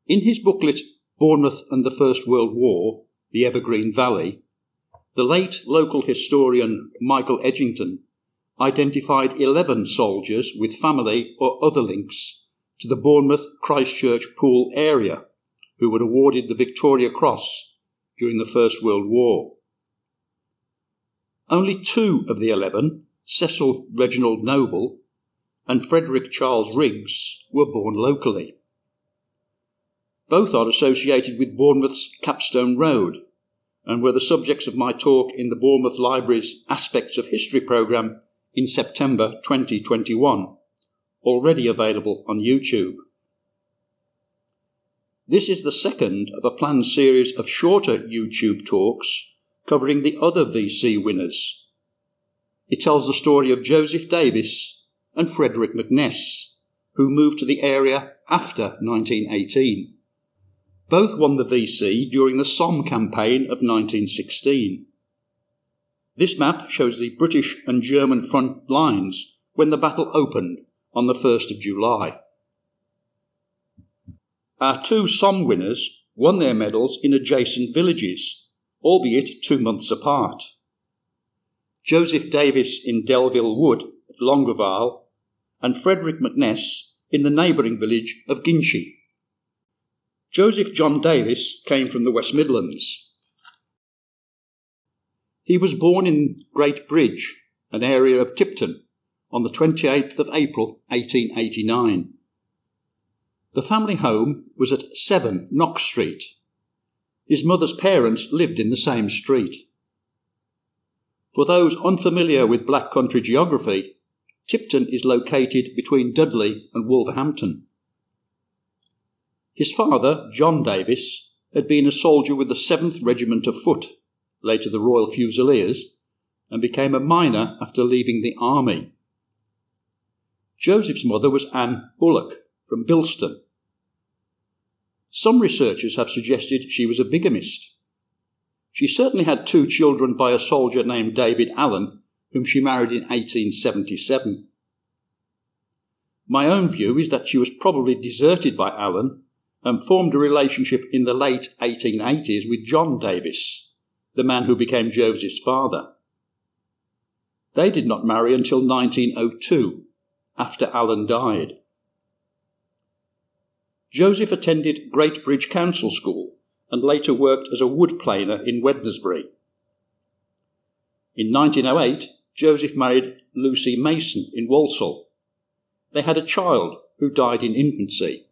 In his booklet, Bournemouth and the First World War, The Evergreen Valley, the late local historian Michael Edgingon identified 11 soldiers with family or other links to the Bournemouth Christchurch Pool area who were awarded the Victoria Cross during the First World War. Only 2 of the 11, Cecil Reginald Noble and Frederick Charles Riggs, were born locally. Both are associated with Bournemouth's Capstone Road and were the subjects of my talk in the Bournemouth Library's Aspects of History programme in September 2021, already available on YouTube. This is the second of a planned series of shorter YouTube talks covering the other VC winners. It tells the story of Joseph Davies and Frederick Mcness, who moved to the area after 1918. Both won the VC during the Somme campaign of 1916. This map shows the British and German front lines when the battle opened on the 1st of July. Our 2 Somme winners won their medals in adjacent villages, albeit 2 months apart. Joseph Davies in Delville Wood at Longueval and Frederick Mcness in the neighbouring village of Ginchy. Joseph John Davies came from the West Midlands. He was born in Great Bridge, an area of Tipton, on the 28th of April 1889. The family home was at 7 Knox Street. His mother's parents lived in the same street. For those unfamiliar with Black Country geography, Tipton is located between Dudley and Wolverhampton. His father, John Davies, had been a soldier with the 7th Regiment of Foot, later the Royal Fusiliers, and became a miner after leaving the army. Joseph's mother was Anne Bullock from Bilston. Some researchers have suggested she was a bigamist. She certainly had 2 children by a soldier named David Allen, whom she married in 1877. My own view is that she was probably deserted by Allen and formed a relationship in the late 1880s with John Davies, the man who became Joseph's father. They did not marry until 1902, after Allen died. Joseph attended Great Bridge Council School and later worked as a wood planer in Wednesbury. In 1908, Joseph married Lucy Mason in Walsall. They had a child who died in infancy.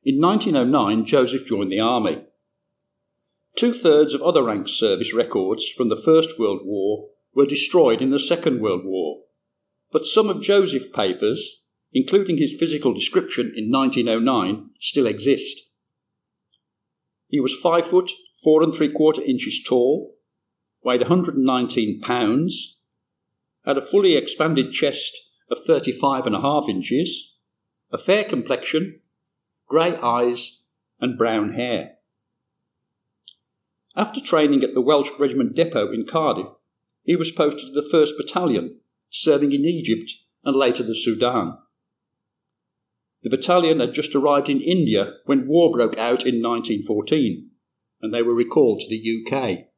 In 1909, Joseph joined the army. 2/3 of other rank service records from the First World War were destroyed in the Second World War, but some of Joseph's papers, including his physical description in 1909, still exist. He was 5 foot 4 3/4 inches tall, weighed 119 pounds, had a fully expanded chest of 35.5 inches, a fair complexion, grey eyes and brown hair. After training at the Welsh Regiment Depot in Cardiff, he was posted to the 1st Battalion, serving in Egypt and later the Sudan. The battalion had just arrived in India when war broke out in 1914, and they were recalled to the UK.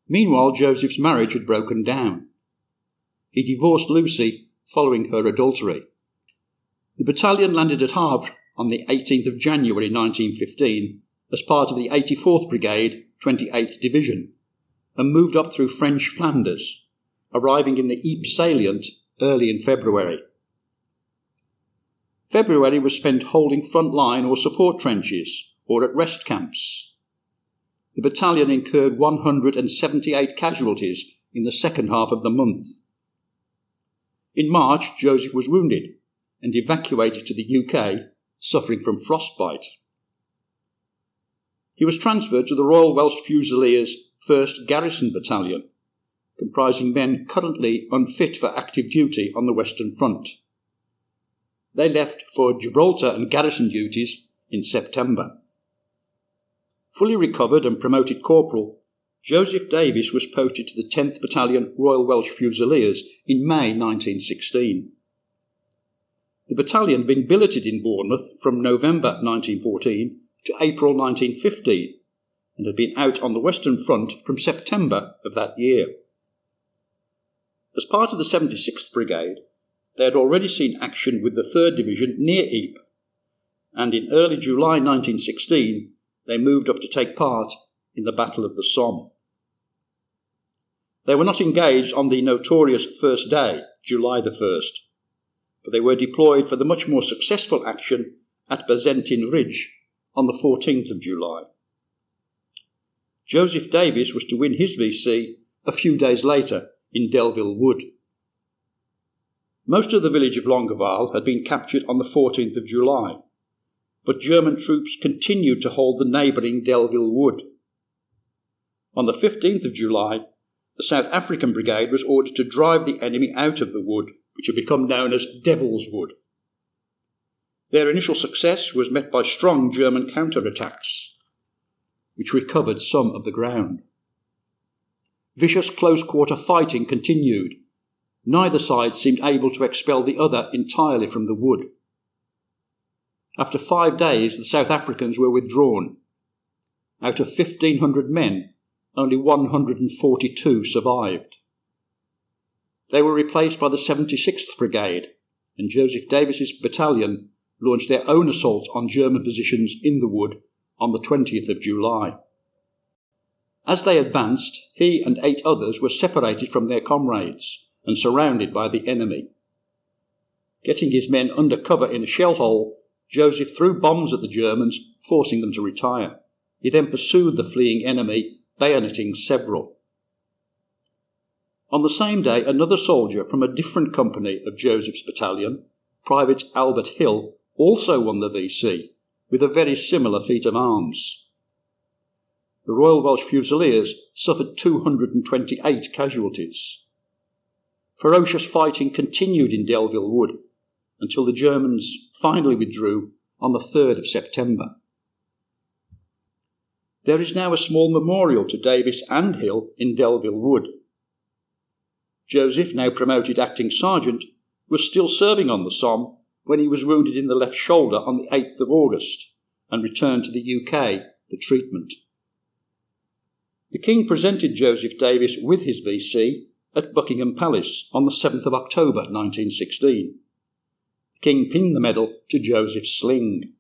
Meanwhile, Joseph's marriage had broken down. He divorced Lucy following her adultery. The battalion landed at Havre on the 18th of January 1915 as part of the 84th Brigade, 28th Division, and moved up through French Flanders, arriving in the Ypres salient early in February. February was spent holding front line or support trenches or at rest camps. The battalion incurred 178 casualties in the second half of the month. In March, Joseph was wounded and evacuated to the UK, suffering from frostbite. He was transferred to the Royal Welsh Fusiliers 1st Garrison Battalion, comprising men currently unfit for active duty on the Western Front. They left for Gibraltar and garrison duties in September. Fully recovered and promoted corporal, Joseph Davies was posted to the 10th Battalion Royal Welsh Fusiliers in May 1916. The battalion had been billeted in Bournemouth from November 1914 to April 1915 and had been out on the Western Front from September of that year. As part of the 76th Brigade, they had already seen action with the 3rd Division near Ypres, and in early July 1916 they moved up to take part in the Battle of the Somme. They were not engaged on the notorious first day, July the 1st, but they were deployed for the much more successful action at Bazentin Ridge on the 14th of July. Joseph Davies was to win his VC a few days later in Delville Wood. Most of the village of Longueval had been captured on the 14th of July, but German troops continued to hold the neighbouring Delville Wood. On the 15th of July, the South African Brigade was ordered to drive the enemy out of the wood, which had become known as Devil's Wood. Their initial success was met by strong German counterattacks, which recovered some of the ground. Vicious close-quarter fighting continued. Neither side seemed able to expel the other entirely from the wood. After 5 days, the South Africans were withdrawn. Out of 1,500 men, only 142 survived. They were replaced by the 76th Brigade, and Joseph Davies's battalion launched their own assault on German positions in the wood on the 20th of July. As they advanced, he and 8 others were separated from their comrades and surrounded by the enemy. Getting his men under cover in a shell hole, Joseph threw bombs at the Germans, forcing them to retire. He then pursued the fleeing enemy, bayoneting several. On the same day, another soldier from a different company of Joseph's battalion, Private Albert Hill, also won the VC, with a very similar feat of arms. The Royal Welsh Fusiliers suffered 228 casualties. Ferocious fighting continued in Delville Wood until the Germans finally withdrew on the 3rd of September. There is now a small memorial to Davies and Hill in Delville Wood. Joseph, now promoted acting sergeant, was still serving on the Somme when he was wounded in the left shoulder on the 8th of August and returned to the UK for treatment. The King presented Joseph Davies with his VC at Buckingham Palace on the 7th of October 1916. The King pinned the medal to Joseph's sling.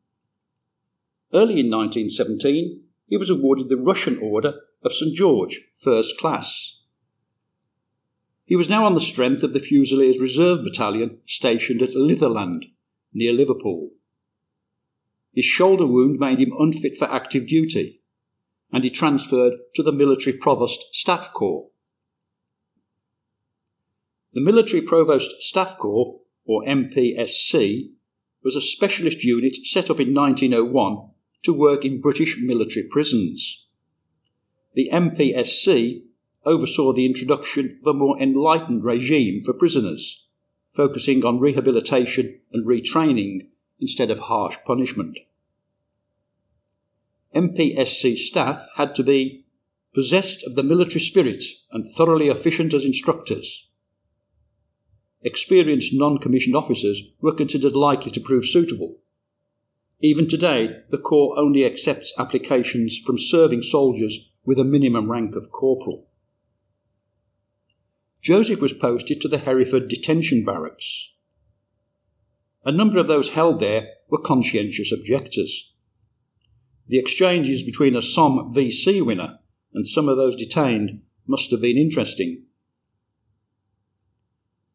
Early in 1917, he was awarded the Russian Order of St. George, First Class. He was now on the strength of the Fusiliers Reserve Battalion stationed at Litherland, near Liverpool. His shoulder wound made him unfit for active duty, and he transferred to the Military Provost Staff Corps. The Military Provost Staff Corps, or MPSC, was a specialist unit set up in 1901 to work in British military prisons. The MPSC oversaw the introduction of a more enlightened regime for prisoners, focusing on rehabilitation and retraining instead of harsh punishment. MPSC staff had to be possessed of the military spirit and thoroughly efficient as instructors. Experienced non-commissioned officers were considered likely to prove suitable. Even today, the Corps only accepts applications from serving soldiers with a minimum rank of corporal. Joseph was posted to the Hereford Detention Barracks. A number of those held there were conscientious objectors. The exchanges between a Somme VC winner and some of those detained must have been interesting.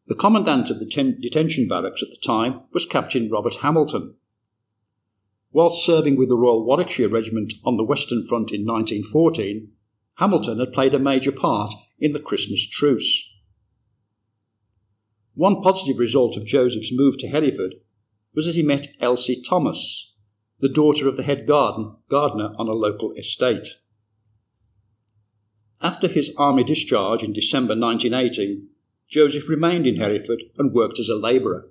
The commandant of the detention barracks at the time was Captain Robert Hamilton. Whilst serving with the Royal Warwickshire Regiment on the Western Front in 1914, Hamilton had played a major part in the Christmas truce. One positive result of Joseph's move to Hereford was that he met Elsie Thomas, the daughter of the head gardener on a local estate. After his army discharge in December 1918, Joseph remained in Hereford and worked as a labourer.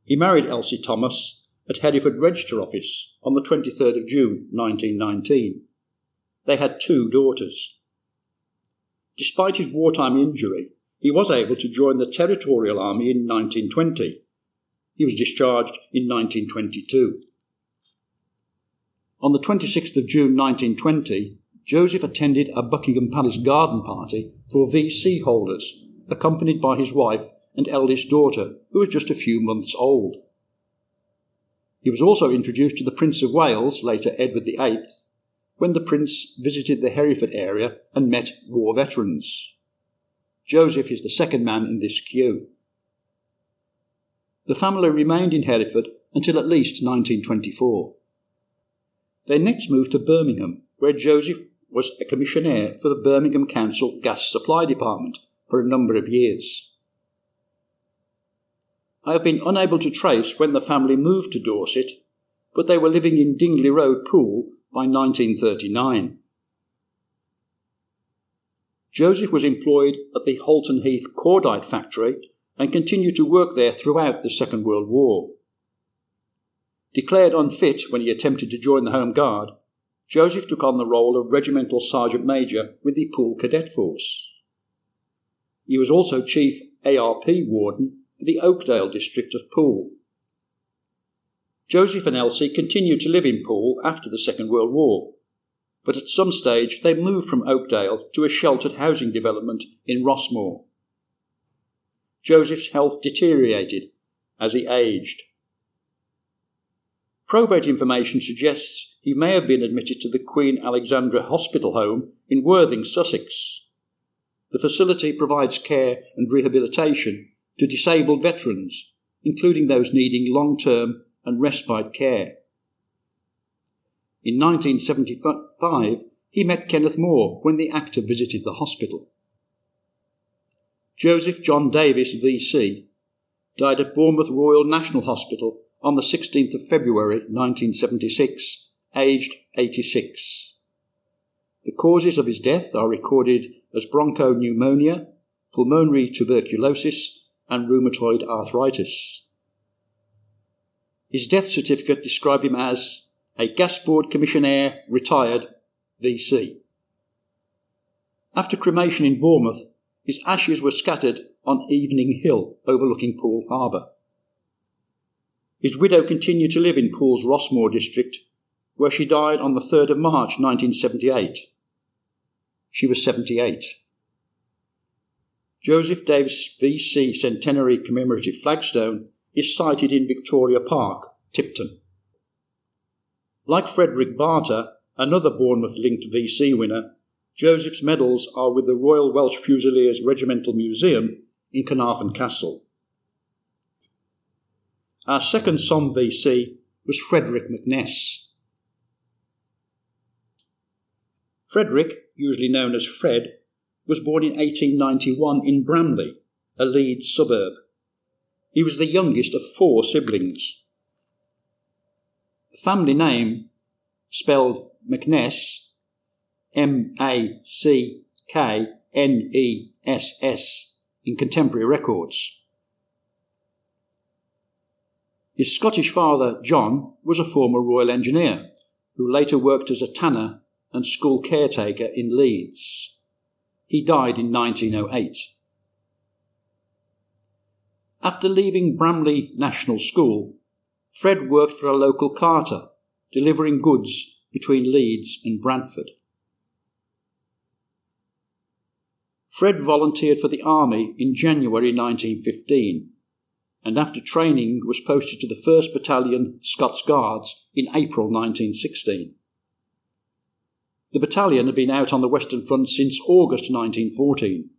He married Elsie Thomas at Hereford Register Office on the 23rd of June 1919. They had 2 daughters. Despite his wartime injury, he was able to join the Territorial Army in 1920. He was discharged in 1922. On the 26th of June 1920, Joseph attended a Buckingham Palace garden party for VC holders, accompanied by his wife and eldest daughter, who was just a few months old. He was also introduced to the Prince of Wales, later Edward VIII, when the Prince visited the Hereford area and met war veterans. Joseph is the second man in this queue. The family remained in Hereford until at least 1924. They next moved to Birmingham, where Joseph was a commissionaire for the Birmingham Council Gas Supply Department for a number of years. I have been unable to trace when the family moved to Dorset, but they were living in Dingley Road, Poole, by 1939. Joseph was employed at the Halton Heath cordite factory and continued to work there throughout the Second World War. Declared unfit when he attempted to join the Home Guard, Joseph took on the role of Regimental Sergeant Major with the Poole Cadet Force. He was also Chief ARP Warden for the Oakdale district of Poole. Joseph and Elsie continued to live in Poole after the Second World War, but at some stage they moved from Oakdale to a sheltered housing development in Rossmore. Joseph's health deteriorated as he aged. Probate information suggests he may have been admitted to the Queen Alexandra Hospital Home in Worthing, Sussex. The facility provides care and rehabilitation to disabled veterans, including those needing long-term and respite care. In 1975, he met Kenneth More when the actor visited the hospital. Joseph John Davies, VC, died at Bournemouth Royal National Hospital on the 16th of February 1976, aged 86. The causes of his death are recorded as bronchopneumonia, pulmonary tuberculosis, and rheumatoid arthritis. His death certificate described him as a Gas Board Commissionaire, retired, VC. After cremation in Bournemouth, his ashes were scattered on Evening Hill overlooking Poole Harbour. His widow continued to live in Poole's Rossmore district, where she died on the 3rd of March 1978. She was 78. Joseph Davis VC Centenary Commemorative Flagstone is sited in Victoria Park, Tipton. Like Frederick Barter, another Bournemouth-linked VC winner, Joseph's medals are with the Royal Welsh Fusiliers Regimental Museum in Carnarvon Castle. Our second Somme VC was Frederick Mcness. Frederick, usually known as Fred, was born in 1891 in Bramley, a Leeds suburb. He was the youngest of 4 siblings. The family name, spelled Mcness, Mackness, in contemporary records. His Scottish father, John, was a former Royal Engineer, who later worked as a tanner and school caretaker in Leeds. He died in 1908. After leaving Bramley National School, Fred worked for a local carter, delivering goods between Leeds and Bradford. Fred volunteered for the Army in January 1915, and after training was posted to the 1st Battalion Scots Guards in April 1916. The battalion had been out on the Western Front since August 1914.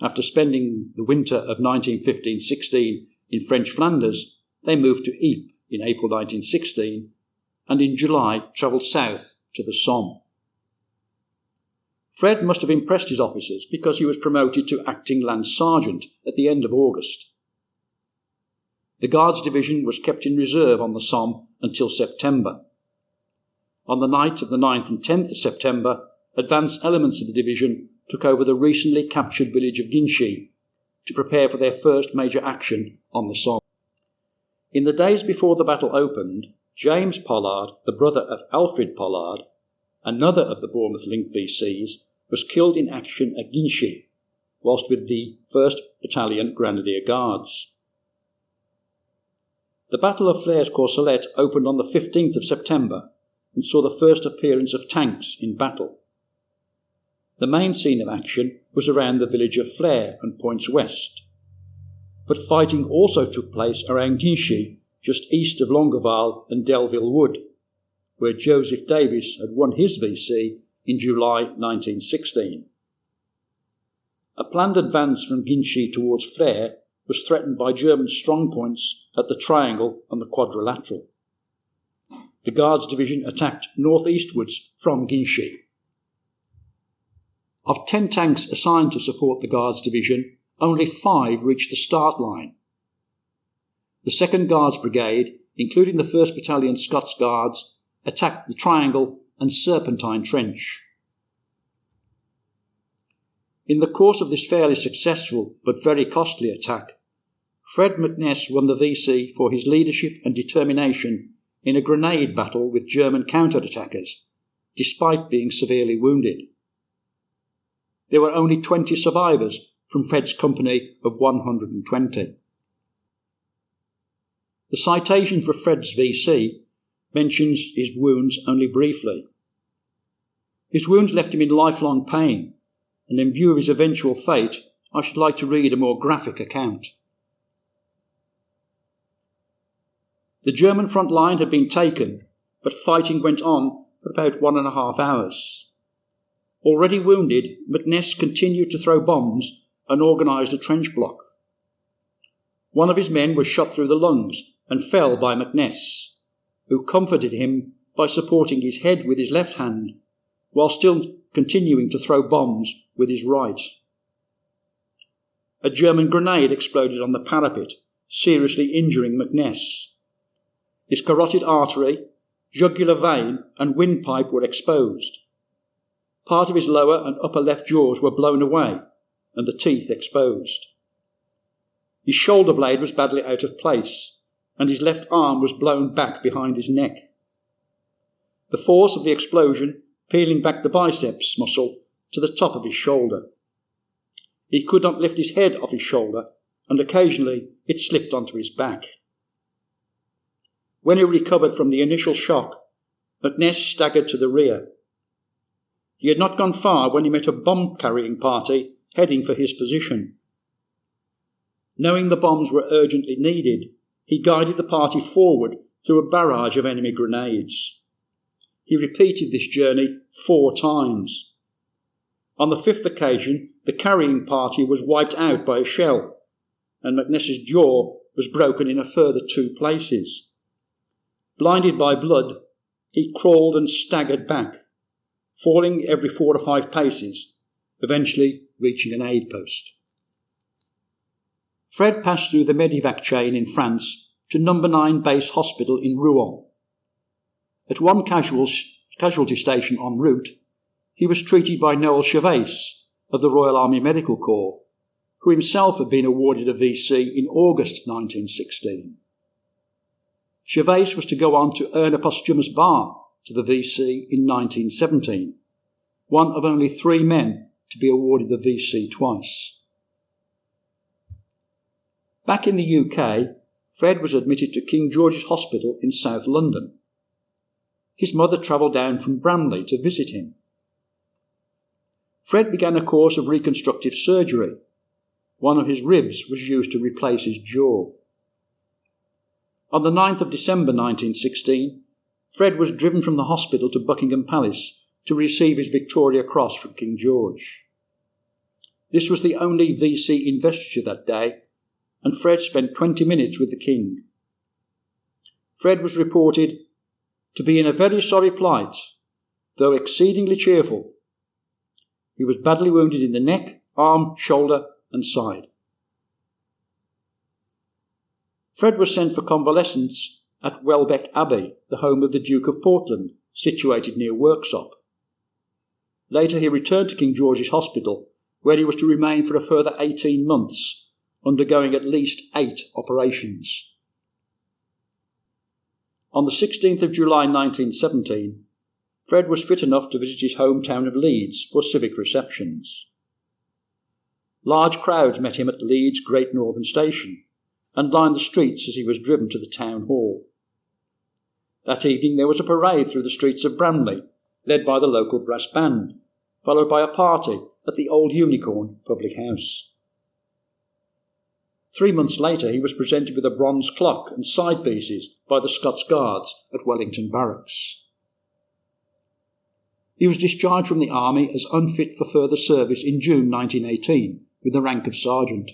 After spending the winter of 1915-16 in French Flanders, they moved to Ypres in April 1916 and in July travelled south to the Somme. Fred must have impressed his officers because he was promoted to acting Lance Sergeant at the end of August. The Guards Division was kept in reserve on the Somme until September. On the night of the 9th and 10th of September, advanced elements of the division took over the recently captured village of Ginchy to prepare for their first major action on the Somme. In the days before the battle opened, James Pollard, the brother of Alfred Pollard, another of the Bournemouth-linked VCs, was killed in action at Ginchy, whilst with the 1st Battalion Grenadier Guards. The Battle of Flers-Courcelette opened on the 15th of September and saw the first appearance of tanks in battle. The main scene of action was around the village of Flers and points west, but fighting also took place around Ginchy, just east of Longueval and Delville Wood, where Joseph Davies had won his VC in July 1916. A planned advance from Ginchy towards Flers was threatened by German strongpoints at the Triangle and the Quadrilateral. The Guards Division attacked northeastwards from Ginchy. Of 10 tanks assigned to support the Guards Division, only 5 reached the start line. The 2nd Guards Brigade, including the 1st Battalion Scots Guards, attacked the Triangle and Serpentine Trench. In the course of this fairly successful but very costly attack, Fred Mcness won the VC for his leadership and determination in a grenade battle with German counter-attackers, despite being severely wounded. There were only 20 survivors from Fred's company of 120. The citation for Fred's VC mentions his wounds only briefly. His wounds left him in lifelong pain, and in view of his eventual fate, I should like to read a more graphic account. The German front line had been taken, but fighting went on for about 1.5 hours. Already wounded, Mcness continued to throw bombs and organised a trench block. One of his men was shot through the lungs and fell by Mcness, who comforted him by supporting his head with his left hand, while still continuing to throw bombs with his right. A German grenade exploded on the parapet, seriously injuring Mcness. His carotid artery, jugular vein and windpipe were exposed. Part of his lower and upper left jaws were blown away and the teeth exposed. His shoulder blade was badly out of place and his left arm was blown back behind his neck. The force of the explosion peeling back the biceps muscle to the top of his shoulder. He could not lift his head off his shoulder, and occasionally it slipped onto his back. When he recovered from the initial shock, Mcness staggered to the rear. He had not gone far when he met a bomb-carrying party heading for his position. Knowing the bombs were urgently needed, he guided the party forward through a barrage of enemy grenades. He repeated this journey 4 times. On the 5th occasion, the carrying party was wiped out by a shell, and Mcness's jaw was broken in a further 2 places. Blinded by blood, he crawled and staggered back, falling every 4 or 5 paces, eventually reaching an aid post. Fred passed through the Medivac chain in France to No. 9 Base Hospital in Rouen. At one casualty station en route, he was treated by Noel Gervais of the Royal Army Medical Corps, who himself had been awarded a VC in August 1916. Gervais was to go on to earn a posthumous bar to the VC in 1917, one of only 3 men to be awarded the VC twice. Back in the UK, Fred was admitted to King George's Hospital in South London. His mother travelled down from Bramley to visit him. Fred began a course of reconstructive surgery. One of his ribs was used to replace his jaw. On the 9th of December 1916, Fred was driven from the hospital to Buckingham Palace to receive his Victoria Cross from King George. This was the only VC investiture that day, and Fred spent 20 minutes with the King. Fred was reported to be in a very sorry plight, though exceedingly cheerful. He was badly wounded in the neck, arm, shoulder and side. Fred was sent for convalescence at Welbeck Abbey, the home of the Duke of Portland, situated near Worksop. Later he returned to King George's Hospital, where he was to remain for a further 18 months, undergoing at least 8 operations. On the 16th of July 1917, Fred was fit enough to visit his hometown of Leeds for civic receptions. Large crowds met him at Leeds Great Northern Station, and lined the streets as he was driven to the town hall. That evening there was a parade through the streets of Bramley, led by the local brass band, followed by a party at the Old Unicorn public house. 3 months later he was presented with a bronze clock and side pieces by the Scots Guards at Wellington Barracks. He was discharged from the army as unfit for further service in June 1918 with the rank of sergeant.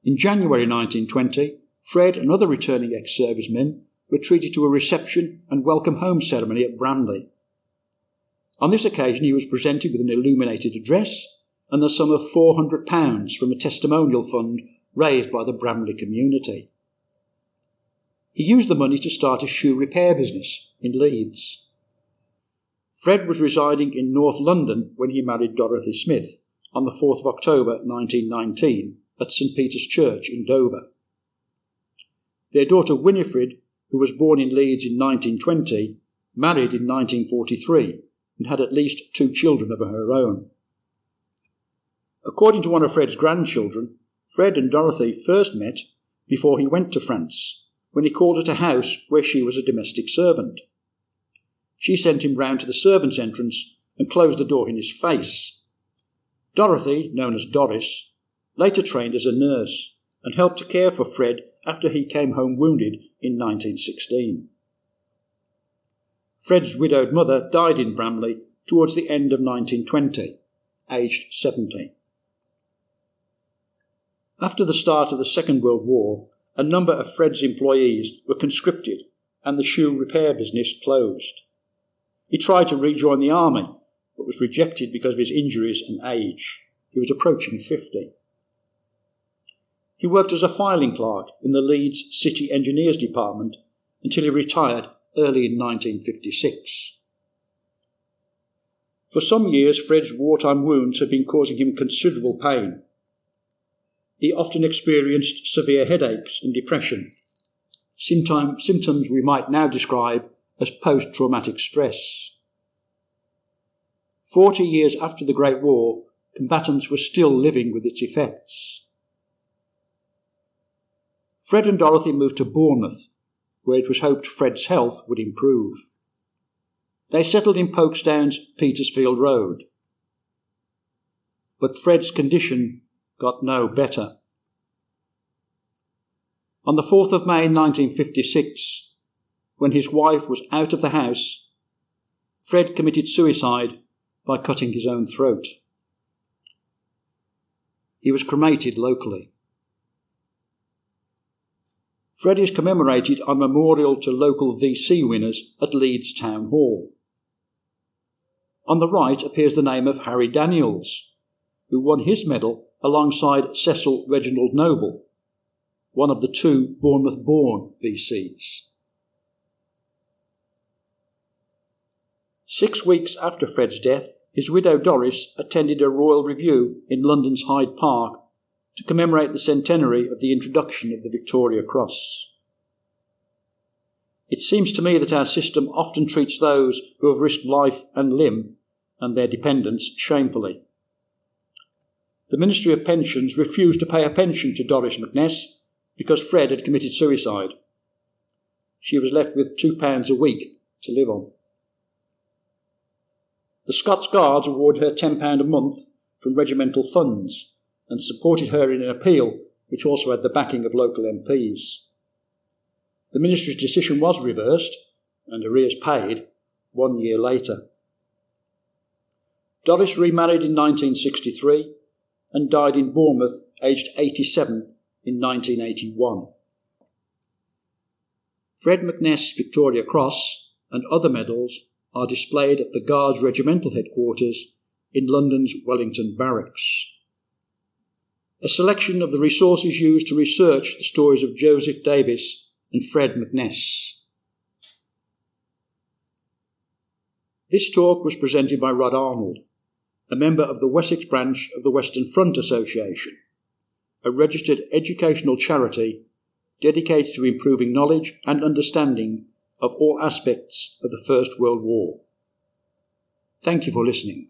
In January 1920, Fred and other returning ex-servicemen were treated to a reception and welcome home ceremony at Bramley. On this occasion he was presented with an illuminated address and the sum of £400 from a testimonial fund raised by the Bramley community. He used the money to start a shoe repair business in Leeds. Fred was residing in North London when he married Dorothy Smith on the 4th of October 1919 at St Peter's Church in Dover. Their daughter Winifred, who was born in Leeds in 1920, married in 1943 and had at least 2 children of her own. According to one of Fred's grandchildren, Fred and Dorothy first met before he went to France, when he called at a house where she was a domestic servant. She sent him round to the servants' entrance and closed the door in his face. Dorothy, known as Doris, later trained as a nurse and helped to care for Fred after he came home wounded in 1916. Fred's widowed mother died in Bramley towards the end of 1920, aged 70. After the start of the Second World War, a number of Fred's employees were conscripted and the shoe repair business closed. He tried to rejoin the army, but was rejected because of his injuries and age. He was approaching 50. He worked as a filing clerk in the Leeds City Engineers Department until he retired early in 1956. For some years, Fred's wartime wounds had been causing him considerable pain. He often experienced severe headaches and depression, symptoms we might now describe as post-traumatic stress. 40 years after the Great War, combatants were still living with its effects. Fred and Dorothy moved to Bournemouth, where it was hoped Fred's health would improve. They settled in Folkestone's Petersfield Road. But Fred's condition got no better. On the 4th of May 1956, when his wife was out of the house, Fred committed suicide by cutting his own throat. He was cremated locally. Fred is commemorated on memorial to local VC winners at Leeds Town Hall. On the right appears the name of Harry Daniels, who won his medal alongside Cecil Reginald Noble, one of the 2 Bournemouth-born VCs. 6 weeks after Fred's death, his widow Doris attended a royal review in London's Hyde Park to commemorate the centenary of the introduction of the Victoria Cross. It seems to me that our system often treats those who have risked life and limb and their dependents shamefully. The Ministry of Pensions refused to pay a pension to Doris Mcness because Fred had committed suicide. She was left with £2 a week to live on. The Scots Guards awarded her £10 a month from regimental funds and supported her in an appeal which also had the backing of local MPs. The Ministry's decision was reversed and arrears paid 1 year later. Doris remarried in 1963 and died in Bournemouth aged 87 in 1981. Fred Mcness' Victoria Cross and other medals are displayed at the Guards Regimental Headquarters in London's Wellington Barracks. A selection of the resources used to research the stories of Joseph Davies and Fred Mcness. This talk was presented by Rod Arnold, a member of the Wessex branch of the Western Front Association, a registered educational charity dedicated to improving knowledge and understanding of all aspects of the First World War. Thank you for listening.